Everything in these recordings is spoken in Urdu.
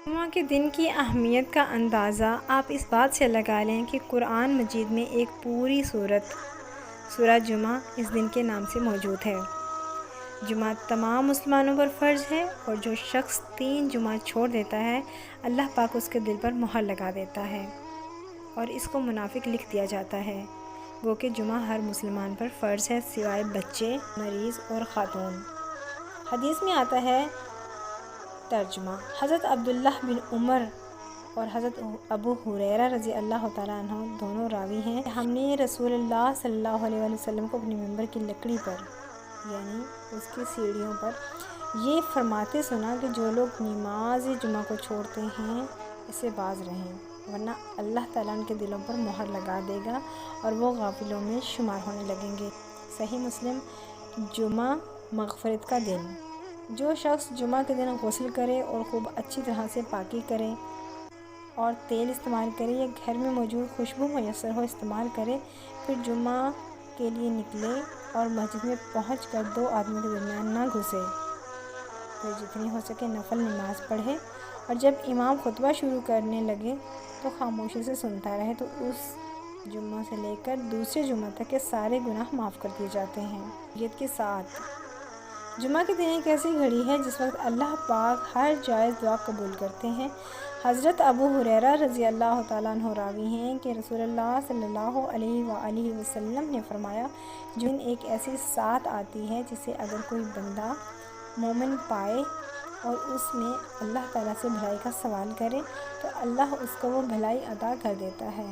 جمعہ کے دن کی اہمیت کا اندازہ آپ اس بات سے لگا لیں کہ قرآن مجید میں ایک پوری سورہ جمعہ اس دن کے نام سے موجود ہے۔ جمعہ تمام مسلمانوں پر فرض ہے، اور جو شخص 3 جمعہ چھوڑ دیتا ہے اللہ پاک اس کے دل پر مہر لگا دیتا ہے اور اس کو منافق لکھ دیا جاتا ہے۔ گو کہ جمعہ ہر مسلمان پر فرض ہے سوائے بچے، مریض اور خاتون۔ حدیث میں آتا ہے ترجمہ: حضرت عبداللہ بن عمر اور حضرت ابو ہریرہ رضی اللہ تعالیٰ عنہ دونوں راوی ہیں کہ ہم نے رسول اللہ صلی اللہ علیہ وسلم کو اپنے ممبر کی لکڑی پر، یعنی اس کی سیڑھیوں پر، یہ فرماتے سنا کہ جو لوگ نماز جمعہ کو چھوڑتے ہیں اس سے باز رہیں، ورنہ اللہ تعالیٰ ان کے دلوں پر مہر لگا دے گا اور وہ غافلوں میں شمار ہونے لگیں گے۔ صحیح مسلم۔ جمعہ مغفرت کا دن۔ جو شخص جمعہ کے دن غسل کرے اور خوب اچھی طرح سے پاکی کرے اور تیل استعمال کرے یا گھر میں موجود خوشبو میسر ہو استعمال کرے، پھر جمعہ کے لیے نکلے اور مسجد میں پہنچ کر 2 آدمیوں کے درمیان نہ گھسے، پھر جتنی ہو سکے نفل نماز پڑھے، اور جب امام خطبہ شروع کرنے لگے تو خاموشی سے سنتا رہے، تو اس جمعہ سے لے کر دوسرے جمعہ تک کے سارے گناہ معاف کر دیے جاتے ہیں۔ نیت کے ساتھ۔ جمعہ کے دن ایک ایسی گھڑی ہے جس وقت اللہ پاک ہر جائز دعا قبول کرتے ہیں۔ حضرت ابو ہریرہ رضی اللہ تعالیٰ عنہ راوی ہیں کہ رسول اللہ صلی اللہ علیہ وآلہ وسلم نے فرمایا، جو ایک ایسی ساعت آتی ہے جسے اگر کوئی بندہ مومن پائے اور اس میں اللہ تعالیٰ سے بھلائی کا سوال کرے تو اللہ اس کو وہ بھلائی عطا کر دیتا ہے،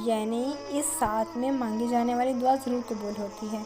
یعنی اس ساعت میں مانگی جانے والی دعا ضرور قبول ہوتی ہے۔